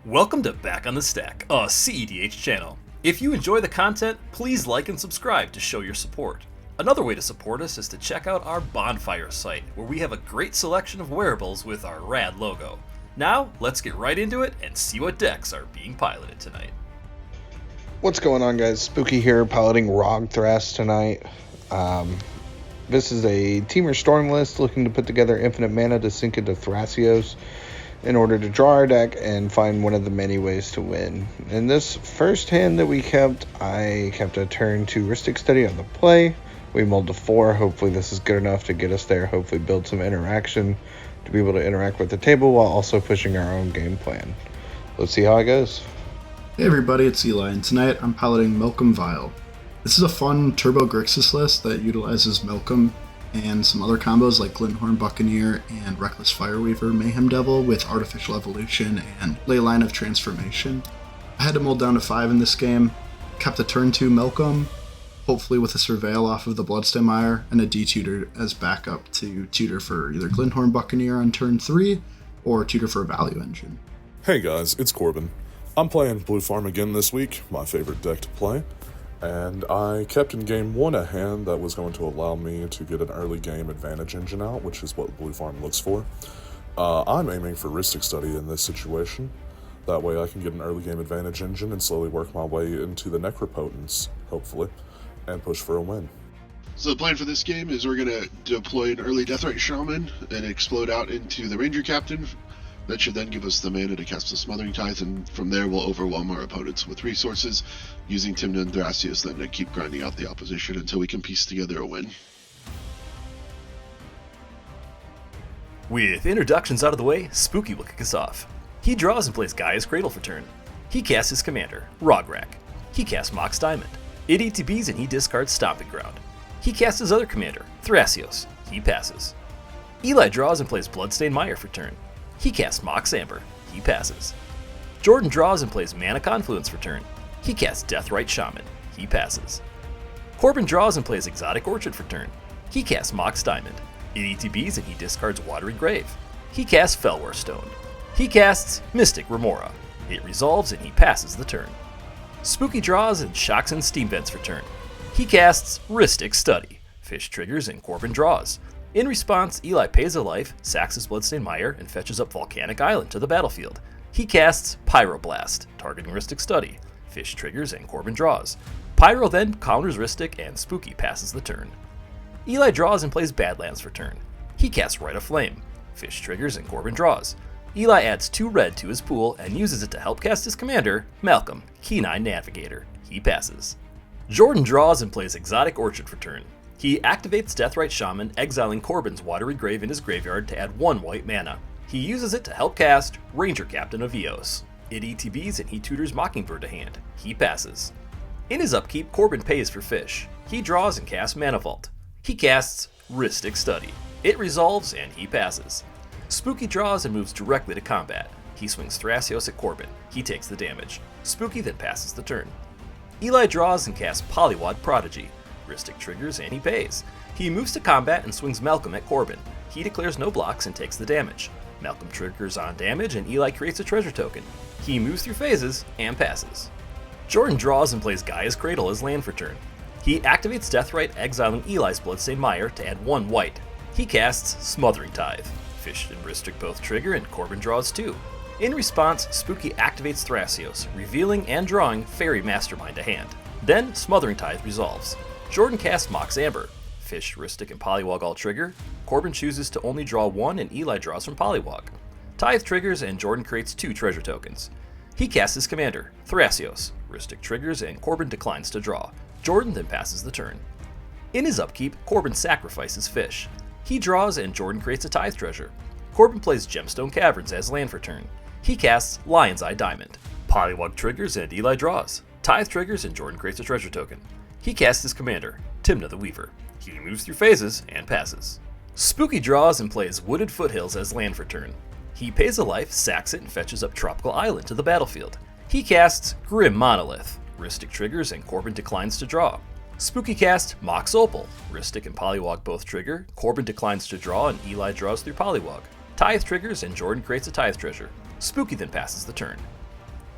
Welcome to Back on the Stack, a cEDH channel. If you enjoy the content, please like and subscribe to show your support. Another way to support us is to check out our Bonfire site, where we have a great selection of wearables with our rad logo. Now, let's get right into it and see what decks are being piloted tonight. What's going on, guys? Spuki here, piloting Rog Thras tonight. This is a Teamer Storm list looking to put together infinite mana to sink into Thrasios in order to draw our deck and find one of the many ways to win. In this first hand that we kept, I kept a turn 2 Rhystic Study on the play. We mulled to 4. Hopefully this is good enough to get us there. Hopefully build some interaction to be able to interact with the table while also pushing our own game plan. Let's see how it goes. Hey everybody, it's Eli, and tonight I'm piloting Vial. This is a fun Turbo Grixis list that utilizes Malcolm and some other combos like Glinthorn Buccaneer and Reckless Fireweaver Mayhem Devil with Artificial Evolution and Leyline of Transformation. I had to mold down to 5 in this game, kept a turn 2 Malcolm, hopefully with a Surveil off of the Bloodstain Mire, and a D-Tutor as backup to tutor for either Glinthorn Buccaneer on turn 3 or tutor for a Value Engine. Hey guys, it's Corbin. I'm playing Blue Farm again this week, my favorite deck to play, and I kept in game 1 a hand that was going to allow me to get an early game advantage engine out, which is what Blue Farm looks for. I'm aiming for Rhystic Study in this situation. That way I can get an early game advantage engine and slowly work my way into the Necropotence, hopefully, and push for a win. So the plan for this game is we're going to deploy an early Deathrite Shaman and explode out into the Ranger Captain. That should then give us the mana to cast the Smothering Tithe, and from there we'll overwhelm our opponents with resources, using Tymna and Thrasios then to keep grinding out the opposition until we can piece together a win. With introductions out of the way, Spuki will kick us off. He draws and plays Gaia's Cradle for turn. He casts his commander, Rograk. He casts Mox Diamond. It ETBs and he discards Stomping Ground. He casts his other commander, Thrasios. He passes. Eli draws and plays Bloodstained Mire for turn. He casts Mox Amber. He passes. Jordan draws and plays Mana Confluence for turn. He casts Deathrite Shaman. He passes. Corbin draws and plays Exotic Orchard for turn. He casts Mox Diamond. It ETBs and he discards Watery Grave. He casts Felwar Stone. He casts Mystic Remora. It resolves and he passes the turn. Spuki draws and shocks and Steam Vents for turn. He casts Rhystic Study. Fish triggers and Corbin draws. In response, Eli pays a life, sacks his Bloodstained Mire, and fetches up Volcanic Island to the battlefield. He casts Pyroblast, targeting Rhystic Study. Fish triggers and Corbin draws. Pyro then counters Rhystic and Spuki passes the turn. Eli draws and plays Badlands for turn. He casts Rite of Flame. Fish triggers and Corbin draws. Eli adds 2 red to his pool and uses it to help cast his commander, Malcolm, Keen-Eye Navigator. He passes. Jordan draws and plays Exotic Orchard for turn. He activates Deathrite Shaman, exiling Corbin's Watery Grave in his graveyard to add 1 white mana. He uses it to help cast Ranger Captain of Eos. It ETBs and he tutors Mockingbird to hand. He passes. In his upkeep, Corbin pays for fish. He draws and casts Mana Vault. He casts Rhystic Study. It resolves and he passes. Spuki draws and moves directly to combat. He swings Thrasios at Corbin. He takes the damage. Spuki then passes the turn. Eli draws and casts Polywog Prodigy. Rhystic triggers and he pays. He moves to combat and swings Malcolm at Corbin. He declares no blocks and takes the damage. Malcolm triggers on damage and Eli creates a treasure token. He moves through phases and passes. Jordan draws and plays Gaia's Cradle as land for turn. He activates Deathrite, exiling Eli's Bloodstained Mire to add 1 white. He casts Smothering Tithe. Fish and Rhystic both trigger and Corbin draws 2. In response, Spuki activates Thrasios, revealing and drawing Fairy Mastermind to hand. Then Smothering Tithe resolves. Jordan casts Mox Amber. Fish, Rhystic, and Polywog all trigger. Corbin chooses to only draw 1 and Eli draws from Polywog. Tithe triggers and Jordan creates 2 treasure tokens. He casts his commander, Thrasios. Rhystic triggers and Corbin declines to draw. Jordan then passes the turn. In his upkeep, Corbin sacrifices Fish. He draws and Jordan creates a Tithe treasure. Corbin plays Gemstone Caverns as land for turn. He casts Lion's Eye Diamond. Polywog triggers and Eli draws. Tithe triggers and Jordan creates a treasure token. He casts his commander, Tymna the Weaver. He moves through phases and passes. Spuki draws and plays Wooded Foothills as land for turn. He pays a life, sacks it, and fetches up Tropical Island to the battlefield. He casts Grim Monolith. Rhystic triggers and Corbin declines to draw. Spuki casts Mox Opal. Rhystic and Polywog both trigger. Corbin declines to draw and Eli draws through Polywog. Tithe triggers and Jordan creates a Tithe treasure. Spuki then passes the turn.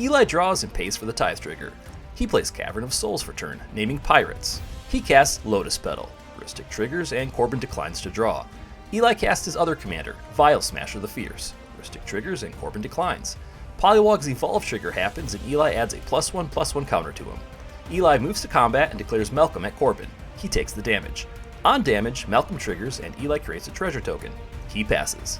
Eli draws and pays for the Tithe Trigger. He plays Cavern of Souls for turn, naming Pirates. He casts Lotus Petal. Rhystic triggers and Corbin declines to draw. Eli casts his other commander, Vial Smasher the Fierce. Rhystic triggers and Corbin declines. Polywog's Evolve trigger happens and Eli adds a +1/+1 counter to him. Eli moves to combat and declares Malcolm at Corbin. He takes the damage. On damage, Malcolm triggers and Eli creates a treasure token. He passes.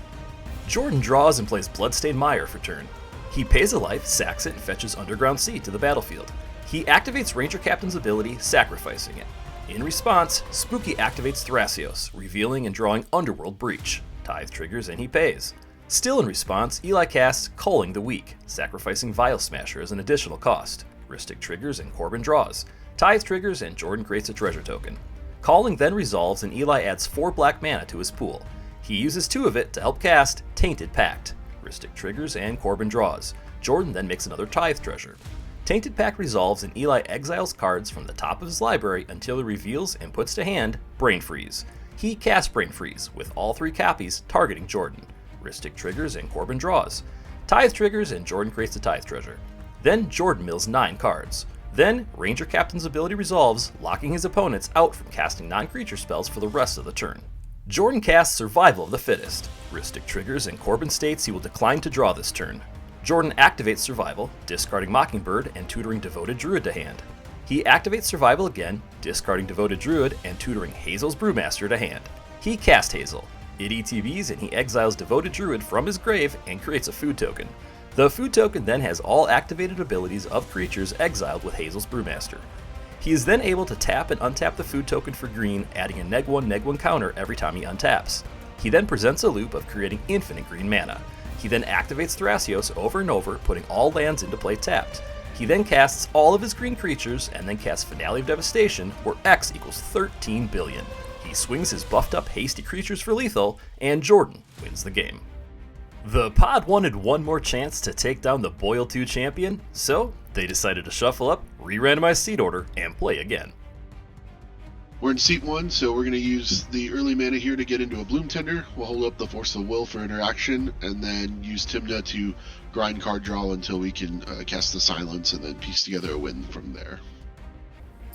Jordan draws and plays Bloodstained Mire for turn. He pays a life, sacks it, and fetches Underground Sea to the battlefield. He activates Ranger Captain's ability, sacrificing it. In response, Spuki activates Thrasios, revealing and drawing Underworld Breach. Tithe triggers and he pays. Still in response, Eli casts Culling the Weak, sacrificing Vial Smasher as an additional cost. Rhystic triggers and Corbin draws. Tithe triggers and Jordan creates a treasure token. Calling then resolves and Eli adds 4 black mana to his pool. He uses 2 of it to help cast Tainted Pact. Rhystic triggers and Corbin draws. Jordan then makes another Tithe treasure. Tainted Pact resolves and Eli exiles cards from the top of his library until he reveals and puts to hand Brain Freeze. He casts Brain Freeze, with all 3 copies targeting Jordan. Rhystic triggers and Corbin draws. Tithe triggers and Jordan creates a Tithe treasure. Then Jordan mills 9 cards. Then Ranger Captain's ability resolves, locking his opponents out from casting non-creature spells for the rest of the turn. Jordan casts Survival of the Fittest. Rhystic triggers and Corbin states he will decline to draw this turn. Jordan activates Survival, discarding Mockingbird and tutoring Devoted Druid to hand. He activates Survival again, discarding Devoted Druid and tutoring Hazel's Brewmaster to hand. He casts Hazel. It ETBs and he exiles Devoted Druid from his grave and creates a food token. The food token then has all activated abilities of creatures exiled with Hazel's Brewmaster. He is then able to tap and untap the food token for green, adding a -1/-1 counter every time he untaps. He then presents a loop of creating infinite green mana. He then activates Thrasios over and over, putting all lands into play tapped. He then casts all of his green creatures and then casts Finale of Devastation, where X equals 13 billion. He swings his buffed up hasty creatures for lethal, and Jordan wins the game. The pod wanted one more chance to take down the Boil 2 champion, so they decided to shuffle up, re-randomize seed order, and play again. We're in seat 1, so we're going to use the early mana here to get into a Bloom Tender. We'll hold up the Force of Will for interaction, and then use Tymna to grind card draw until we can cast the Silence, and then piece together a win from there.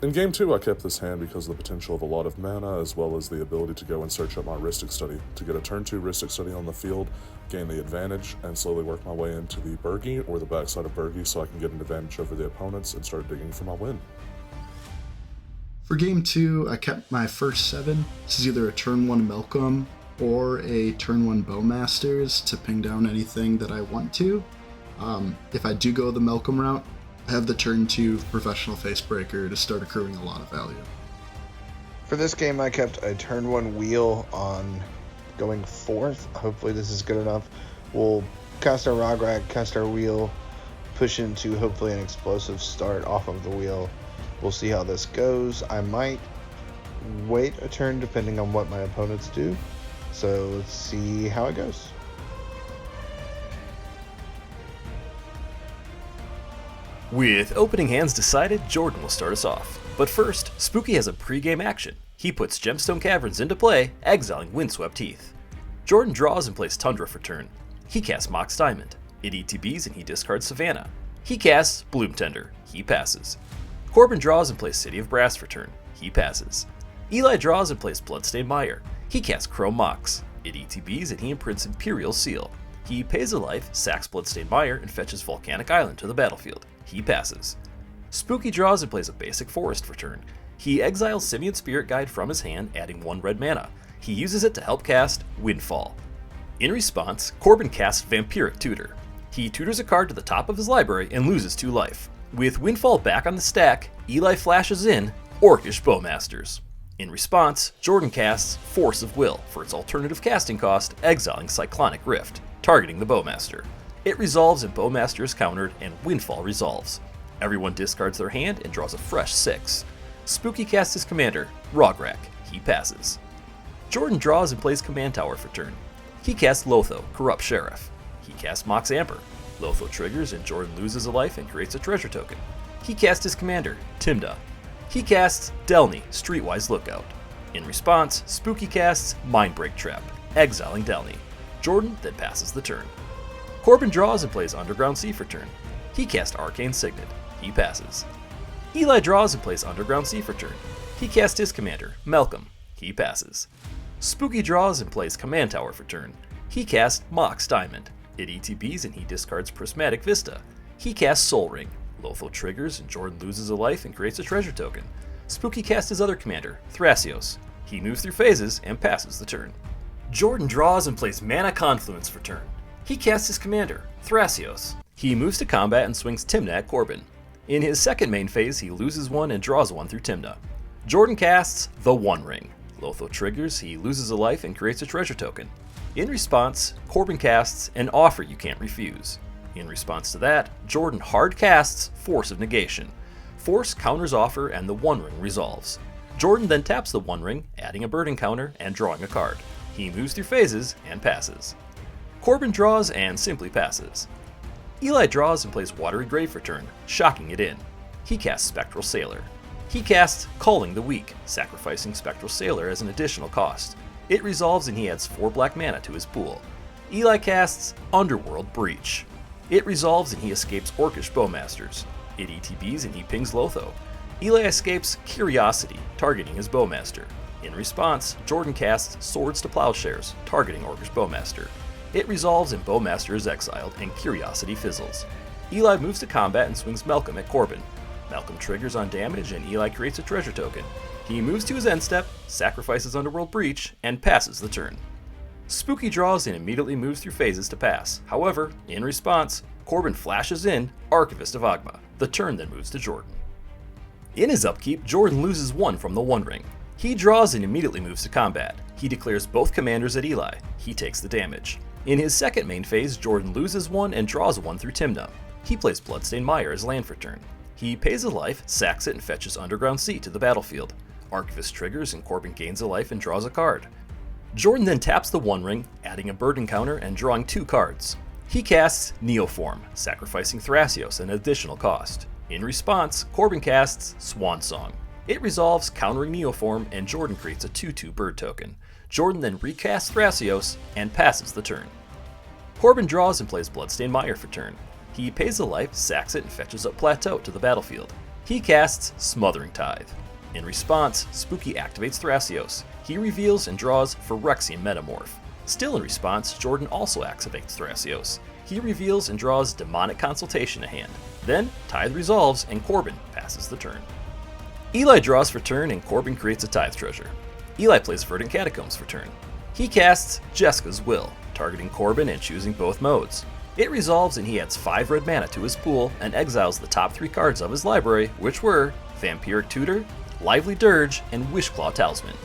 In Game 2, I kept this hand because of the potential of a lot of mana, as well as the ability to go and search up my Rhystic Study. To get a turn 2 Rhystic Study on the field, gain the advantage, and slowly work my way into the Burgi or the backside of Burgi so I can get an advantage over the opponents and start digging for my win. For Game 2, I kept my first 7. This is either a turn 1 Malcolm or a turn 1 Bowmasters to ping down anything that I want to. If I do go the Malcolm route, I have the turn 2 Professional Facebreaker to start accruing a lot of value. For this game, I kept a turn 1 Wheel on going 4th. Hopefully this is good enough. We'll cast our Rograk, cast our Wheel, push into hopefully an explosive start off of the Wheel. We'll see how this goes. I might wait a turn depending on what my opponents do. So let's see how it goes. With opening hands decided, Jordan will start us off. But first, Spuki has a pre-game action. He puts Gemstone Caverns into play, exiling Windswept Heath. Jordan draws and plays Tundra for turn. He casts Mox Diamond. It ETBs and he discards Savannah. He casts Bloom Tender. He passes. Corbin draws and plays City of Brass for turn. He passes. Eli draws and plays Bloodstained Mire. He casts Kraum Mox. It ETBs and he imprints Imperial Seal. He pays a life, sacks Bloodstained Mire, and fetches Volcanic Island to the battlefield. He passes. Spuki draws and plays a basic forest for turn. He exiles Simian Spirit Guide from his hand, adding 1 red mana. He uses it to help cast Windfall. In response, Corbin casts Vampiric Tutor. He tutors a card to the top of his library and loses 2 life. With Windfall back on the stack, Eli flashes in Orcish Bowmasters. In response, Jordan casts Force of Will for its alternative casting cost, exiling Cyclonic Rift, targeting the Bowmaster. It resolves and Bowmaster is countered, and Windfall resolves. Everyone discards their hand and draws a fresh 6. Spuki casts his commander, Rograk. He passes. Jordan draws and plays Command Tower for turn. He casts Lotho, Corrupt Sheriff. He casts Mox Amber. Lotho triggers and Jordan loses a life and creates a treasure token. He casts his commander, Tymna. He casts Delny, Streetwise Lookout. In response, Spuki casts Mindbreak Trap, exiling Delny. Jordan then passes the turn. Corbin draws and plays Underground Sea for turn. He casts Arcane Signet. He passes. Eli draws and plays Underground Sea for turn. He casts his commander, Malcolm. He passes. Spuki draws and plays Command Tower for turn. He casts Mox Diamond. It ETBs and he discards Prismatic Vista. He casts Soul Ring. Lotho triggers and Jordan loses a life and creates a treasure token. Spuki casts his other commander, Thrasios. He moves through phases and passes the turn. Jordan draws and plays Mana Confluence for turn. He casts his commander, Thrasios. He moves to combat and swings Tymna at Corbin. In his second main phase, he loses one and draws one through Tymna. Jordan casts the One Ring. Lotho triggers, he loses a life and creates a treasure token. In response, Corbin casts an Offer You Can't Refuse. In response to that, Jordan hard casts Force of Negation. Force counters Offer and the One Ring resolves. Jordan then taps the One Ring, adding a burden counter and drawing a card. He moves through phases and passes. Corbin draws and simply passes. Eli draws and plays Watery Grave for turn, shocking it in. He casts Spectral Sailor. He casts Culling the Weak, sacrificing Spectral Sailor as an additional cost. It resolves and he adds 4 black mana to his pool. Eli casts Underworld Breach. It resolves and he escapes Orcish Bowmasters. It ETBs and he pings Lotho. Eli escapes Curiosity, targeting his Bowmaster. In response, Jordan casts Swords to Plowshares, targeting Orcish Bowmaster. It resolves and Bowmaster is exiled and Curiosity fizzles. Eli moves to combat and swings Malcolm at Corbin. Malcolm triggers on damage and Eli creates a treasure token. He moves to his end step, sacrifices Underworld Breach, and passes the turn. Spuki draws and immediately moves through phases to pass. However, in response, Corbin flashes in Archivist of Ogma. The turn then moves to Jordan. In his upkeep, Jordan loses 1 from the One Ring. He draws and immediately moves to combat. He declares both commanders at Eli. He takes the damage. In his second main phase, Jordan loses 1 and draws 1 through Tymna. He plays Bloodstained Mire as land for turn. He pays a life, sacks it, and fetches Underground Sea to the battlefield. Archivist triggers and Corbin gains a life and draws a card. Jordan then taps the One Ring, adding a burden counter and drawing 2 cards. He casts Neoform, sacrificing Thrasios an additional cost. In response, Corbin casts Swan Song. It resolves, countering Neoform, and Jordan creates a 2/2 bird token. Jordan then recasts Thrasios and passes the turn. Corbin draws and plays Bloodstained Mire for turn. He pays a life, sacks it, and fetches up Plateau to the battlefield. He casts Smothering Tithe. In response, Spuki activates Thrasios. He reveals and draws Phyrexian Metamorph. Still in response, Jordan also activates Thrasios. He reveals and draws Demonic Consultation to hand. Then, Tithe resolves and Corbin passes the turn. Eli draws for turn and Corbin creates a Tithe treasure. Eli plays Verdant Catacombs for turn. He casts Jeska's Will, targeting Corbin and choosing both modes. It resolves and he adds 5 red mana to his pool and exiles the top 3 cards of his library, which were Vampiric Tutor, Lively Dirge, and Wishclaw Talisman.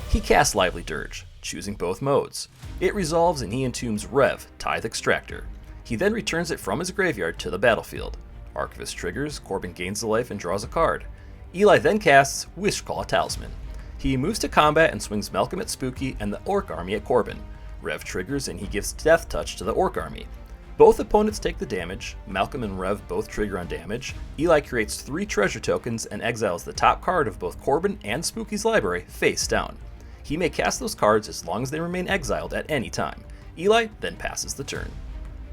He casts Lively Dirge, choosing both modes. It resolves and he entombs Rev, Tithe Extractor. He then returns it from his graveyard to the battlefield. Archivist triggers, Corbin gains a life and draws a card. Eli then casts Wishclaw Talisman. He moves to combat and swings Malcolm at Spuki and the Orc army at Corbin. Rev triggers and he gives Death Touch to the Orc army. Both opponents take the damage, Malcolm and Rev both trigger on damage. Eli creates 3 treasure tokens and exiles the top card of both Corbin and Spuki's library face down. He may cast those cards as long as they remain exiled at any time. Eli then passes the turn.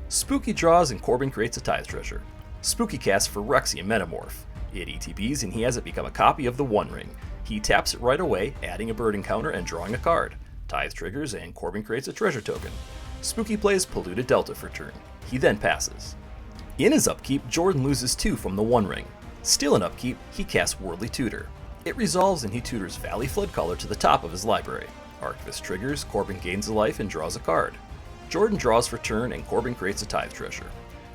Spuki draws and Corbin creates a Tithe treasure. Spuki casts Phyrexian Metamorph. It ETBs and he has it become a copy of the One Ring. He taps it right away, adding a burden counter and drawing a card. Tithe triggers and Corbin creates a treasure token. Spuki plays Polluted Delta for turn. He then passes. In his upkeep, Jordan loses 2 from the One Ring. Still in upkeep, he casts Worldly Tutor. It resolves and he tutors Valley Floodcaller to the top of his library. Archivist triggers, Corbin gains a life and draws a card. Jordan draws for turn and Corbin creates a Tithe treasure.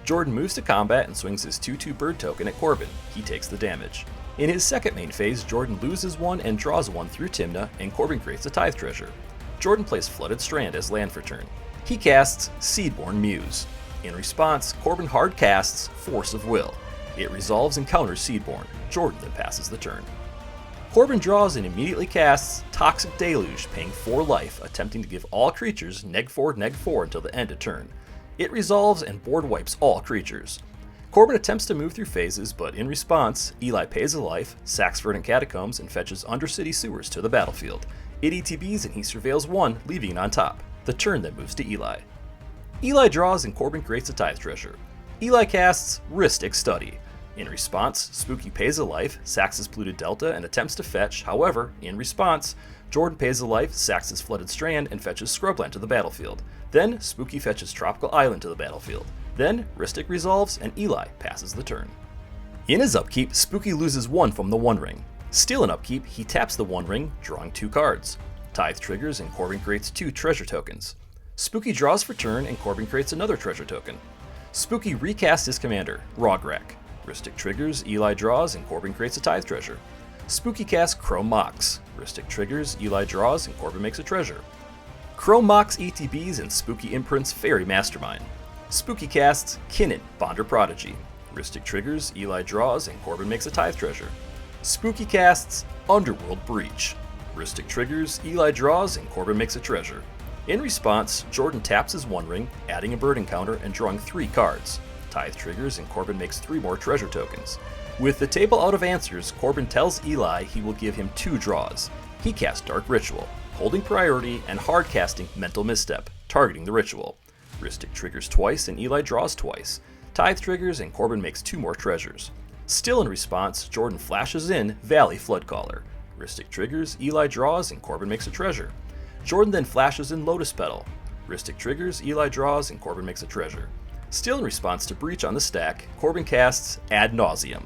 Jordan moves to combat and swings his 2/2 bird token at Corbin. He takes the damage. In his second main phase, Jordan loses 1 and draws 1 through Tymna, and Corbin creates a Tithe treasure. Jordan plays Flooded Strand as land for turn. He casts Seedborn Muse. In response, Corbin hard casts Force of Will. It resolves and counters Seedborn. Jordan then passes the turn. Corbin draws and immediately casts Toxic Deluge, paying 4 life, attempting to give all creatures -4/-4 until the end of turn. It resolves and board wipes all creatures. Corbin attempts to move through phases, but in response, Eli pays a life, sacks Verdant Catacombs, and fetches Undercity Sewers to the battlefield. It ETBs and he surveils 1, leaving it on top. The turn then moves to Eli. Eli draws and Corbin creates a Tithe treasure. Eli casts Rhystic Study. In response, Spuki pays a life, sacks his polluted delta, and attempts to fetch. However, in response, Jordan pays a life, sacks his flooded strand, and fetches Scrubland to the battlefield. Then, Spuki fetches Tropical Island to the battlefield. Then, Rhystic resolves, and Eli passes the turn. In his upkeep, Spuki loses 1 from the One Ring. Still in upkeep, he taps the One Ring, drawing 2 cards. Tithe triggers, and Corbin creates 2 treasure tokens. Spuki draws for turn, and Corbin creates another treasure token. Spuki recasts his commander, Rograk. Rhystic triggers, Eli draws, and Corbin creates a Tithe treasure. Spuki casts Kraum Mox. Rhystic triggers, Eli draws, and Corbin makes a treasure. Kraum Mox ETBs and Spuki imprints Fairy Mastermind. Spuki casts Kinnan, Bonder Prodigy. Rhystic triggers, Eli draws, and Corbin makes a Tithe treasure. Spuki casts Underworld Breach. Rhystic triggers, Eli draws, and Corbin makes a treasure. In response, Jordan taps his One Ring, adding a bird encounter and drawing 3 cards. Tithe triggers, and Corbin makes 3 more treasure tokens. With the table out of answers, Corbin tells Eli he will give him 2 draws. He casts Dark Ritual, holding priority, and hard casting Mental Misstep, targeting the ritual. Rhystic triggers twice, and Eli draws twice. Tithe triggers, and Corbin makes 2 more treasures. Still in response, Jordan flashes in Valley Floodcaller. Rhystic triggers, Eli draws, and Corbin makes a treasure. Jordan then flashes in Lotus Petal. Rhystic triggers, Eli draws, and Corbin makes a treasure. Still in response to Breach on the stack, Corbin casts Ad Nauseam.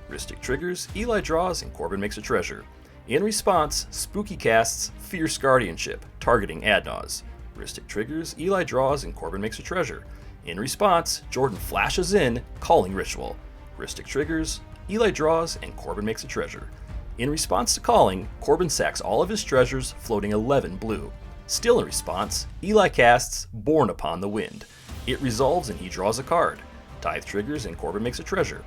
Rhystic triggers, Eli draws, and Corbin makes a treasure. In response, Spuki casts Fierce Guardianship, targeting Adnaz. Rhystic triggers, Eli draws, and Corbin makes a treasure. In response, Jordan flashes in Calling Ritual. Rhystic triggers, Eli draws, and Corbin makes a treasure. In response to Calling, Corbin sacks all of his treasures, floating 11 blue. Still in response, Eli casts Born Upon the Wind. It resolves and he draws a card. Tithe triggers and Corbin makes a treasure.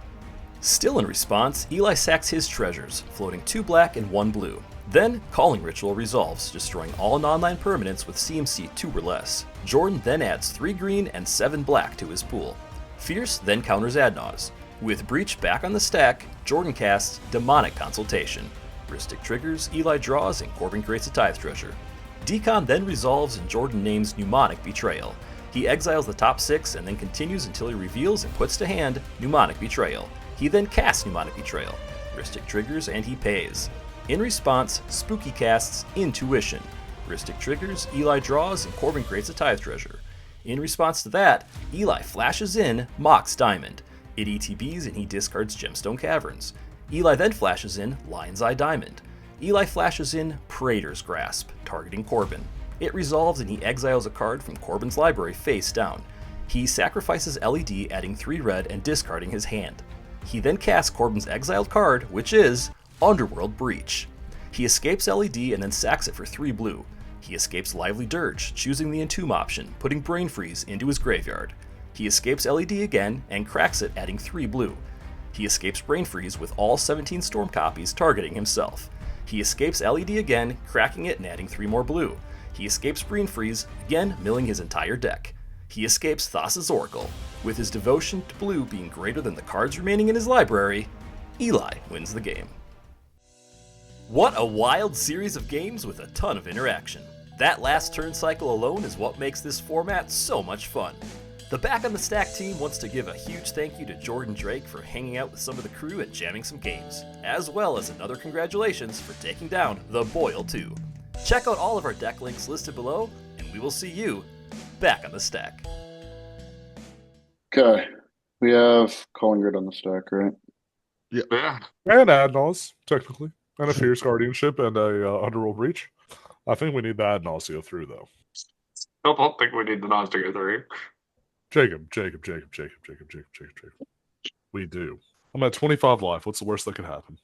Still in response, Eli sacks his treasures, floating 2 black and 1 blue. Then, Calling Ritual resolves, destroying all non-land permanents with CMC 2 or less. Jordan then adds 3 green and 7 black to his pool. Fierce then counters Adnaz. With Breach back on the stack, Jordan casts Demonic Consultation. Rhystic triggers, Eli draws, and Corbin creates a Tithe treasure. Decon then resolves and Jordan names Mnemonic Betrayal. He exiles the top 6 and then continues until he reveals and puts to hand Mnemonic Betrayal. He then casts Mnemonic Betrayal. Rhystic triggers and he pays. In response, Spuki casts Intuition. Rhystic triggers, Eli draws, and Corbin creates a Tithe treasure. In response to that, Eli flashes in Mox Diamond. It ETBs and he discards Gemstone Caverns. Eli then flashes in Lion's Eye Diamond. Eli flashes in Praetor's Grasp, targeting Corbin. It resolves and he exiles a card from Corbin's library face down. He sacrifices LED, adding 3 red and discarding his hand. He then casts Corbin's exiled card, which is Underworld Breach. He escapes LED and then sacks it for 3 blue. He escapes Lively Dirge, choosing the Entomb option, putting Brain Freeze into his graveyard. He escapes LED again and cracks it, adding 3 blue. He escapes Brain Freeze with all 17 Storm copies, targeting himself. He escapes LED again, cracking it and adding 3 more blue. He escapes Brain Freeze, again milling his entire deck. He escapes Thassa's Oracle. With his devotion to blue being greater than the cards remaining in his library, Eli wins the game. What a wild series of games with a ton of interaction. That last turn cycle alone is what makes this format so much fun. The Back on the Stack team wants to give a huge thank you to Jordan Drake for hanging out with some of the crew and jamming some games, as well as another congratulations for taking down the Boyle 2. Check out all of our deck links listed below, and we will see you back on the stack. Okay, we have Calling Grid on the stack, right? Yeah. And Adnals, technically. And a Fierce Guardianship and a Underworld Reach. I think we need the Adnals to go through, though. I don't think we need the Nas to go through. Jacob. We do. I'm at 25 life. What's the worst that could happen?